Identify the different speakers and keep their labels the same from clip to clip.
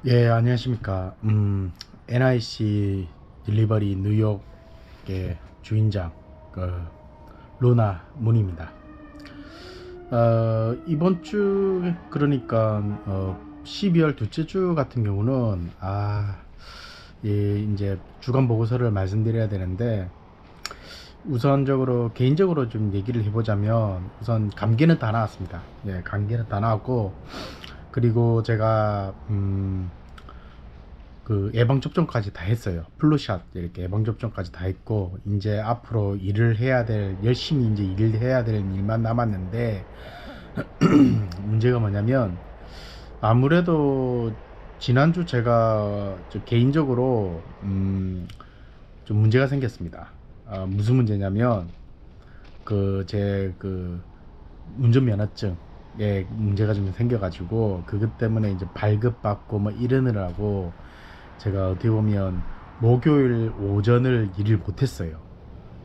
Speaker 1: 예, 안녕하십니까. NIC 딜리버리 뉴욕의 주인장, 루나 문입니다. 이번 주, 그러니까, 12월 둘째 주 같은 경우는, 예, 이제 주간 보고서를 말씀드려야 되는데, 우선적으로, 개인적으로 좀 얘기를 해보자면, 우선 감기는 다 나왔습니다. 예, 감기는 다 나왔고, 그리고 제가, 그 예방접종까지 다 했어요. 플루샷 이렇게 예방접종까지 다 했고, 이제 앞으로 일을 해야 될, 열심히 이제 일을 해야 될 일만 남았는데, 문제가 뭐냐면, 아무래도 지난주 제가 좀 개인적으로 좀 문제가 생겼습니다. 무슨 문제냐면, 제 운전면허증에 문제가 좀 생겨가지고, 그것 때문에 이제 발급받고 뭐 이러느라고 제가 어떻게 보면 목요일 오전을 일을 못했어요.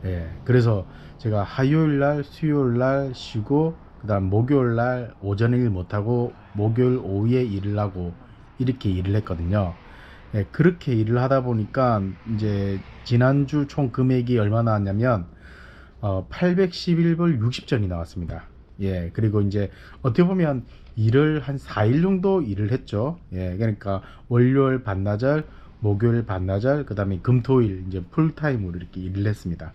Speaker 1: 예, 그래서 제가 화요일 날, 수요일 날 쉬고, 그다음 목요일 날 오전에 일 못하고 목요일 오후에 일을 하고 이렇게 일을 했거든요. 예, 그렇게 일을 하다 보니까 이제 지난주 총 금액이 얼마 나왔냐면 811불 60전이 나왔습니다. 예, 그리고 이제 어떻게 보면 일을 한 4일 정도 일을 했죠. 예, 그러니까 월요일 반나절, 목요일 반나절, 그 다음에 금토일 이제 풀타임으로 이렇게 일을 했습니다.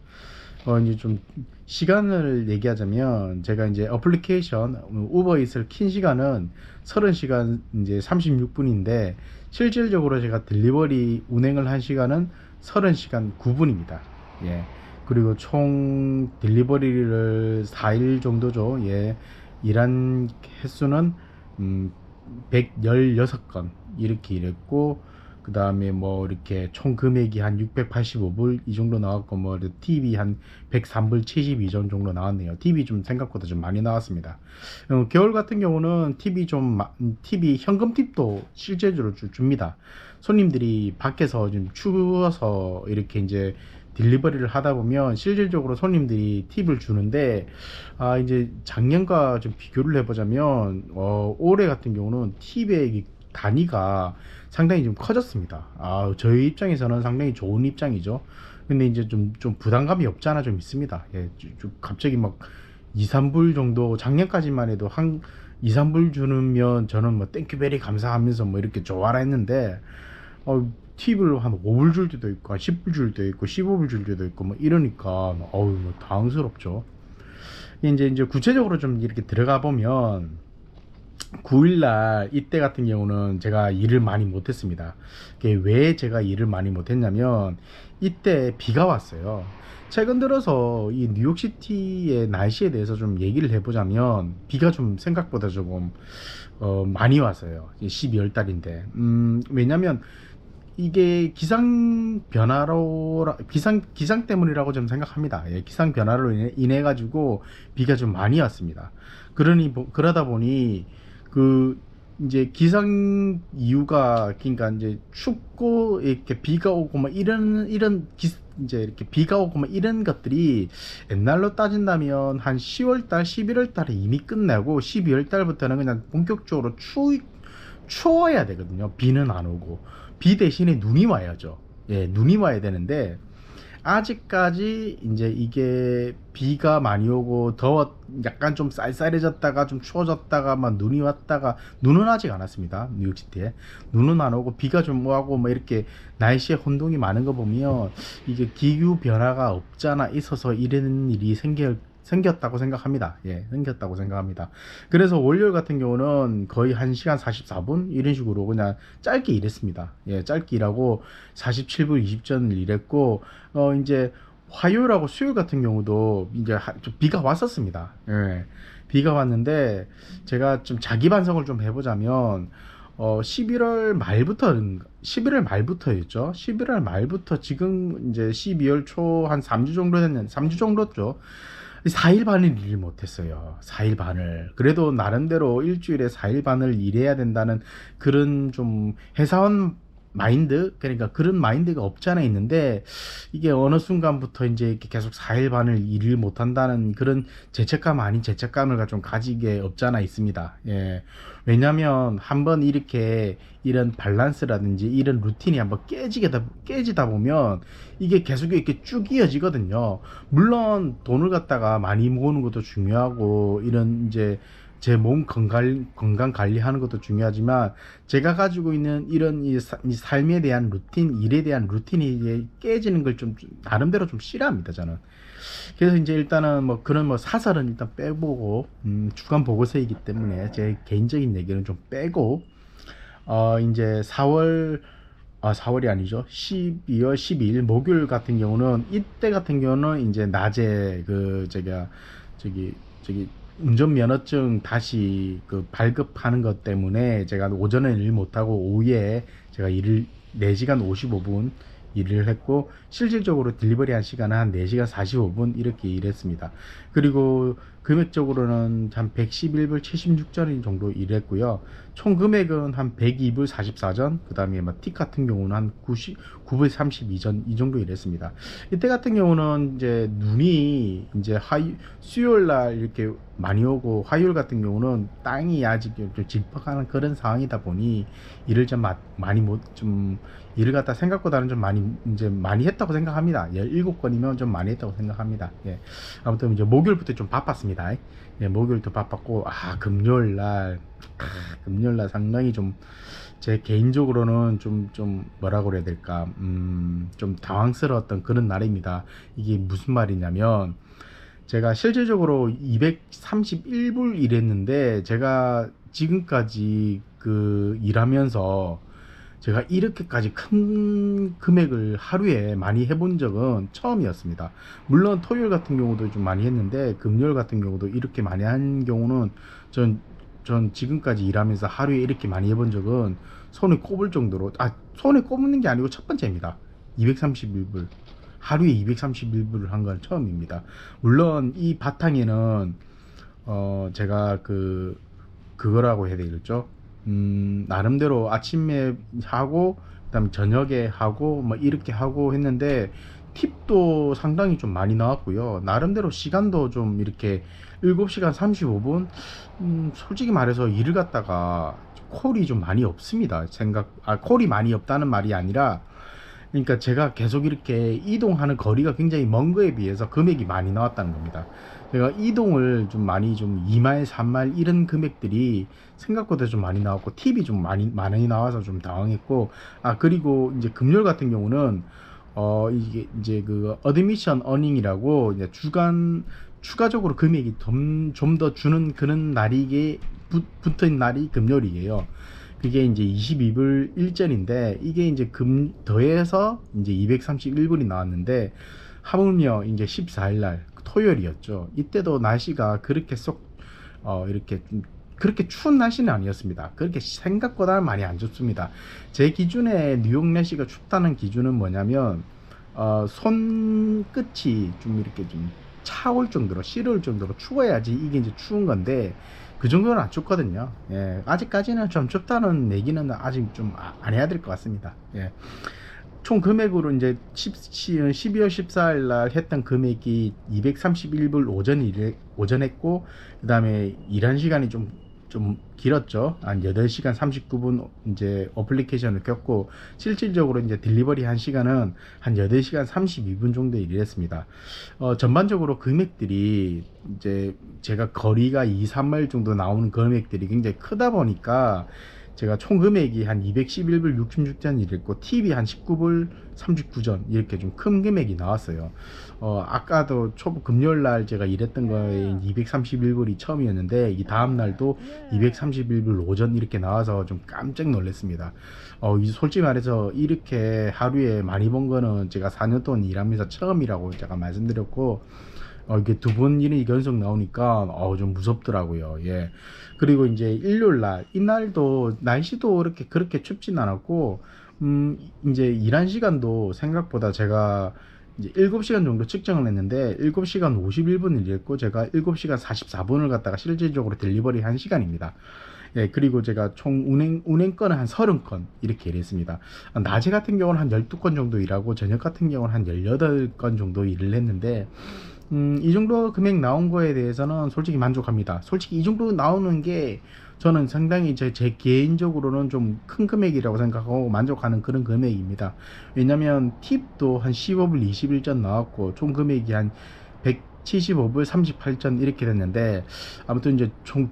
Speaker 1: 이제 좀 시간을 얘기하자면, 제가 이제 어플리케이션 우버이츠를 킨 시간은 30시간 이제 36분인데, 실질적으로 제가 딜리버리 운행을 한 시간은 30시간 9분입니다. 예. 그리고 총 딜리버리를 4일 정도죠. 예. 일한 횟수는 116건 이렇게 일했고, 그 다음에 뭐 이렇게 총 금액이 한 685불 이 정도 나왔고, 뭐 TV 한 103불 72전 정도 나왔네요. TV 좀 생각보다 좀 많이 나왔습니다. 겨울 같은 경우는 TV 현금 팁도 실제적으로 줍니다. 손님들이 밖에서 좀 추워서 이렇게 이제 딜리버리를 하다 보면 실질적으로 손님들이 팁을 주는데, 이제 작년과 좀 비교를 해보자면, 올해 같은 경우는 팁의 단위가 상당히 좀 커졌습니다. 저희 입장에서는 상당히 좋은 입장이죠. 근데 이제 좀 부담감이 없지 않아 좀 있습니다. 예, 좀 갑자기 막 2, 3불 정도, 작년까지만 해도 한 2, 3불 주면 저는 뭐 땡큐베리 감사하면서 뭐 이렇게 좋아라 했는데, 팁을 한 5불 줄 때도 있고, 한 10불 줄 때도 있고, 15불 줄 때도 있고, 뭐 이러니까, 뭐 당황스럽죠. 이제 구체적으로 좀 이렇게 들어가 보면, 9일날 이때 같은 경우는 제가 일을 많이 못했습니다. 왜 제가 일을 많이 못했냐면, 이때 비가 왔어요. 최근 들어서 이 뉴욕시티의 날씨에 대해서 좀 얘기를 해보자면, 비가 좀 생각보다 조금 많이 왔어요. 12월 달인데, 왜냐면 이게 기상 때문이라고 좀 생각합니다. 예, 기상 변화로 인해 가지고 비가 좀 많이 왔습니다. 그러다 보니 그 이제 기상 이유가, 그러니까 이제 춥고 이렇게 비가 오고 막 이제 이렇게 비가 오고 막 이런 것들이 옛날로 따진다면 한 10월 달, 11월 달에 이미 끝나고, 12월 달부터는 그냥 본격적으로 추워야 되거든요. 비는 안 오고, 비 대신에 눈이 와야죠. 예, 눈이 와야 되는데, 아직까지 이제 이게 비가 많이 오고 약간 좀 쌀쌀해졌다가 좀 추워졌다가 막 눈이 왔다가, 눈은 아직 안 왔습니다. 뉴욕시티에 눈은 안 오고 비가 좀 오고 뭐 이렇게 날씨에 혼동이 많은 거 보면, 이게 기후 변화가 없잖아 있어서 이런 일이 생겼다고 생각합니다. 예, 생겼다고 생각합니다. 그래서 월요일 같은 경우는 거의 1시간 44분 이런 식으로 그냥 짧게 일했습니다. 예, 짧게 일하고 47분 20전을 일했고, 이제 화요일하고 수요일 같은 경우도 이제 좀 비가 왔었습니다. 예, 비가 왔는데, 제가 좀 자기 반성을 좀 해보자면, 11월 말부터였죠. 11월 말부터 지금 이제 12월 초 한 3주 정도 됐는데, 3주 정도죠. 4일 반을 일을 못했어요. 4일 반을. 그래도 나름대로 일주일에 4일 반을 일해야 된다는 그런 좀 회사원 마인드, 그러니까 그런 마인드가 없지 않아 있는데, 이게 어느 순간부터 이제 이렇게 계속 4일 반을 일을 못한다는 그런 죄책감 아닌 죄책감을 좀 가지게 없지 않아 있습니다. 예. 왜냐면 한번 이렇게 이런 밸런스라든지 이런 루틴이 한번 깨지다 보면 이게 계속 이렇게 쭉 이어지거든요. 물론 돈을 갖다가 많이 모으는 것도 중요하고, 이런 이제 제 몸 건강 관리하는 것도 중요하지만, 제가 가지고 있는 이런 이 삶에 대한 루틴, 일에 대한 루틴이 이제 깨지는 걸 좀 나름대로 좀 싫어합니다, 저는. 그래서 이제 일단은 뭐 그런 뭐 사설은 일단 빼보고, 주간 보고서이기 때문에 제 개인적인 얘기는 좀 빼고, 이제 4월이 아니죠. 12월 12일 목요일 같은 경우는, 이때 같은 경우는 이제 낮에 그 제가 저기 운전면허증 다시 그 발급하는 것 때문에 제가 오전에 일 못하고 오후에 제가 일을 4시간 55분 일을 했고, 실질적으로 딜리버리 한 시간은 한 4시간 45분 이렇게 일했습니다. 그리고 금액적으로는 한 111불 76전 정도 일했고요. 총 금액은 한 102불 44전, 그 다음에 팁 같은 경우는 한 9불 32전 이 정도 일했습니다. 이때 같은 경우는 이제 눈이 이제 수요일 날 이렇게 많이 오고, 화요일 같은 경우는 땅이 아직 좀 질퍽하는 그런 상황이다 보니 일을 좀 많이 좀 일을 갖다 생각보다는 좀 많이 했다고 생각합니다. 17건이면 좀 많이 했다고 생각합니다. 예. 아무튼 이제 목요일부터 좀 바빴습니다. 예, 목요일도 바빴고, 금요일 날 상당히 좀 제 개인적으로는 좀 뭐라고 그래야 될까, 좀 당황스러웠던 그런 날입니다. 이게 무슨 말이냐면, 제가 실질적으로 231불 일했는데, 제가 지금까지 그 일하면서 제가 이렇게까지 큰 금액을 하루에 많이 해본 적은 처음이었습니다. 물론 토요일 같은 경우도 좀 많이 했는데, 금요일 같은 경우도 이렇게 많이 한 경우는 전 지금까지 일하면서 하루에 이렇게 많이 해본 적은 손에 꼽을 정도로, 손에 꼽는 게 아니고 첫 번째입니다. 231불. 하루에 231불을 한 건 처음입니다. 물론 이 바탕에는 제가 그거라고 해야 되겠죠. 나름대로 아침에 하고, 그다음 저녁에 하고, 뭐 이렇게 하고 했는데, 팁도 상당히 좀 많이 나왔고요. 나름대로 시간도 좀 이렇게 7시간 35분. 솔직히 말해서 일을 갖다가 콜이 좀 많이 없습니다. 콜이 많이 없다는 말이 아니라, 그러니까 제가 계속 이렇게 이동하는 거리가 굉장히 먼 거에 비해서 금액이 많이 나왔다는 겁니다. 제가 이동을 좀 많이, 좀 2마일 3마일 이런 금액들이 생각보다 좀 많이 나왔고, 팁이 좀 많이 나와서 좀 당황했고, 그리고 이제 금요일 같은 경우는 이게 이제 그 어드미션 어닝이라고, 이제 주간 추가적으로 금액이 좀 더 주는 그런 날이 붙은 날이 금요일이에요. 그게 이제 22불 1전인데, 이게 이제 더해서 이제 231불이 나왔는데, 하물며 이제 14일날 토요일이었죠. 이때도 날씨가 그렇게 이렇게 그렇게 추운 날씨는 아니었습니다. 그렇게 생각보다 많이 안 춥습니다. 제 기준에 뉴욕 날씨가 춥다는 기준은 뭐냐면, 손끝이 좀 이렇게 좀 차올 정도로, 시려울 정도로 추워야지 이게 이제 추운 건데, 그 정도는 안 춥거든요. 예, 아직까지는 좀 춥다는 얘기는 아직 좀 안 해야 될 것 같습니다. 예. 총 금액으로 이제 12월 14일 날 했던 금액이 231불 오전 했고, 그 다음에 일한 시간이 좀 길었죠. 한 8시간 39분 이제 어플리케이션을 켰고, 실질적으로 이제 딜리버리 한 시간은 한 8시간 32분 정도 일했습니다. 전반적으로 금액들이 이제 제가 거리가 2, 3마일 정도 나오는 금액들이 굉장히 크다 보니까, 제가 총 금액이 한 211불 66전 일했고, 팁이 한 19불 39전 이렇게 좀 큰 금액이 나왔어요. 아까도 금요일날 제가 일했던 거에 231불이 처음이었는데, 이 다음날도 231불 오전 이렇게 나와서 좀 깜짝 놀랐습니다. 솔직히 말해서 이렇게 하루에 많이 번 거는 제가 4년 동안 일하면서 처음이라고 제가 말씀드렸고, 이게 두 번 일이 연속 나오니까 좀 무섭더라고요. 예. 그리고 이제 일요일 날, 이날도 날씨도 그렇게 춥진 않았고, 이제 일한 시간도 생각보다 제가 이제 7시간 정도 측정을 했는데, 7시간 51분을 일했고, 제가 7시간 44분을 갖다가 실질적으로 딜리버리 한 시간입니다. 예, 그리고 제가 총 운행건은 한 30건 이렇게 일했습니다. 낮에 같은 경우는 한 12건 정도 일하고 저녁 같은 경우는 한 18건 정도 일을 했는데 이 정도 금액 나온 거에 대해서는 솔직히 만족합니다. 솔직히 이 정도 나오는 게 저는 상당히 제 개인적으로는 좀 큰 금액이라고 생각하고 만족하는 그런 금액입니다. 왜냐면 팁도 한 15불 21전 나왔고 총 금액이 한 175불 38전 이렇게 됐는데 아무튼 이제 총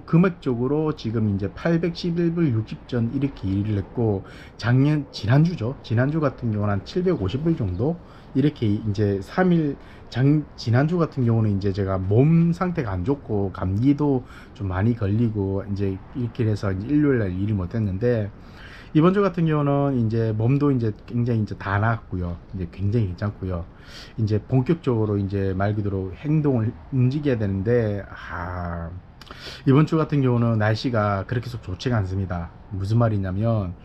Speaker 1: 금액적으로 지금 이제 811불 60전 이렇게 일을 했고 지난주 같은 경우는 한 750불 정도 이렇게 이제 3일 지난주 같은 경우는 이제 제가 몸 상태가 안 좋고 감기도 좀 많이 걸리고 이제 이렇게 해서 이제 일요일 날 일을 못 했는데 이번 주 같은 경우는 이제 몸도 이제 굉장히 이제 다 나았고요. 이제 굉장히 괜찮고요. 이제 본격적으로 이제 말 그대로 행동을 움직여야 되는데 이번 주 같은 경우는 날씨가 그렇게 속 좋지가 않습니다. 무슨 말이냐면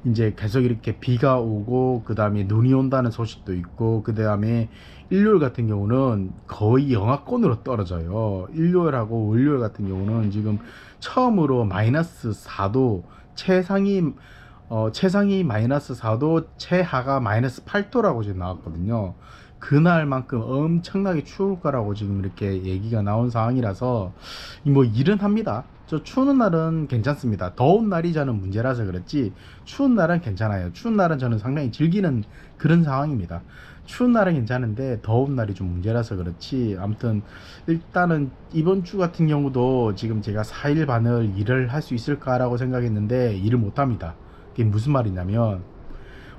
Speaker 1: 이제 계속 이렇게 비가 오고 그 다음에 눈이 온다는 소식도 있고 그 다음에 일요일 같은 경우는 거의 영하권으로 떨어져요. 일요일하고 월요일 같은 경우는 지금 처음으로 마이너스 4도 최상이 마이너스 4도 최하가 마이너스 8도라고 지금 나왔거든요. 그날만큼 엄청나게 추울 거라고 지금 이렇게 얘기가 나온 상황이라서 뭐 일은 합니다. 저 추운 날은 괜찮습니다. 더운 날이 저는 문제라서 그렇지 추운 날은 괜찮아요. 추운 날은 저는 상당히 즐기는 그런 상황입니다. 추운 날은 괜찮은데 더운 날이 좀 문제라서 그렇지 아무튼 일단은 이번 주 같은 경우도 지금 제가 4일 반을 일을 할 수 있을까라고 생각했는데 일을 못합니다. 그게 무슨 말이냐면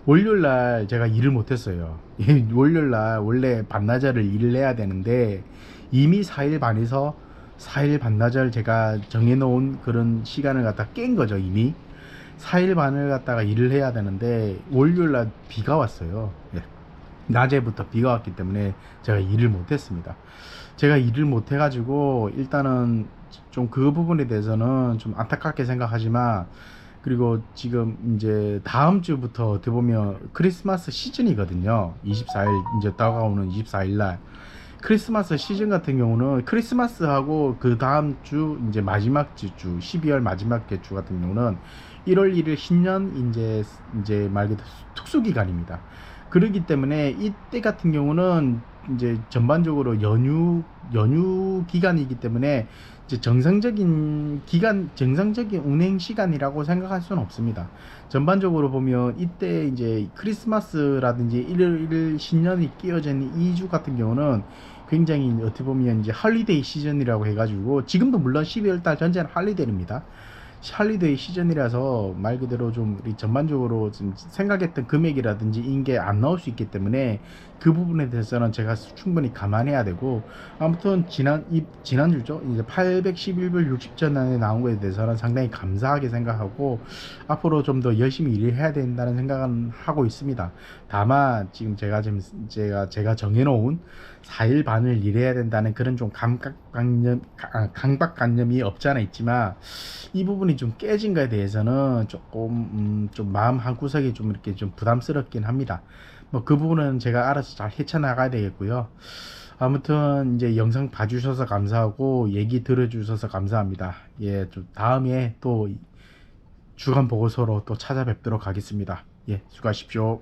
Speaker 1: 월요일날 제가 일을 못했어요. 월요일날 원래 반나절을 일을 해야 되는데 이미 4일 반에서 4일 반나절 제가 정해놓은 그런 시간을 갖다 깬 거죠. 이미 4일 반을 갖다가 일을 해야 되는데 월요일날 비가 왔어요. 예. 낮에부터 비가 왔기 때문에 제가 일을 못했습니다. 제가 일을 못해가지고 일단은 좀 그 부분에 대해서는 좀 안타깝게 생각하지만 그리고 지금 이제 다음 주부터 어떻게 보면 크리스마스 시즌이거든요. 24일 이제 다가오는 24일 날 크리스마스 시즌 같은 경우는 크리스마스하고 그 다음 주 이제 마지막 주 12월 마지막 주 같은 경우는 1월 1일 신년 이제 말 그대로 특수 기간입니다. 그렇기 때문에 이때 같은 경우는 이제 전반적으로 연휴 기간이기 때문에 이제 정상적인 운행 시간이라고 생각할 수는 없습니다. 전반적으로 보면 이때 이제 크리스마스라든지 1일 신년이 끼어진 2주 같은 경우는 굉장히 어떻게 보면 이제 할리데이 시즌이라고 해가지고 지금도 물론 12월 달 전체는 할리데이입니다. 할리데이 시즌이라서 말 그대로 좀 우리 전반적으로 좀 생각했던 금액이라든지 인게 안 나올 수 있기 때문에 그 부분에 대해서는 제가 충분히 감안해야 되고 아무튼 지난주죠 이제 811불 60전 안에 나온 거에 대해서는 상당히 감사하게 생각하고 앞으로 좀 더 열심히 일을 해야 된다는 생각은 하고 있습니다. 다만 지금 제가 정해놓은 4일 반을 일해야 된다는 그런 좀 강박관념이 없지 않아 있지만 이 부분이 좀 깨진 거에 대해서는 조금 좀 마음 한구석이 좀 이렇게 좀 부담스럽긴 합니다. 뭐 그 부분은 제가 알아서 잘 헤쳐나가야 되겠고요. 아무튼 이제 영상 봐주셔서 감사하고 얘기 들어주셔서 감사합니다. 예, 좀 다음에 또 주간 보고서로 또 찾아뵙도록 하겠습니다. 예, 수고하십시오.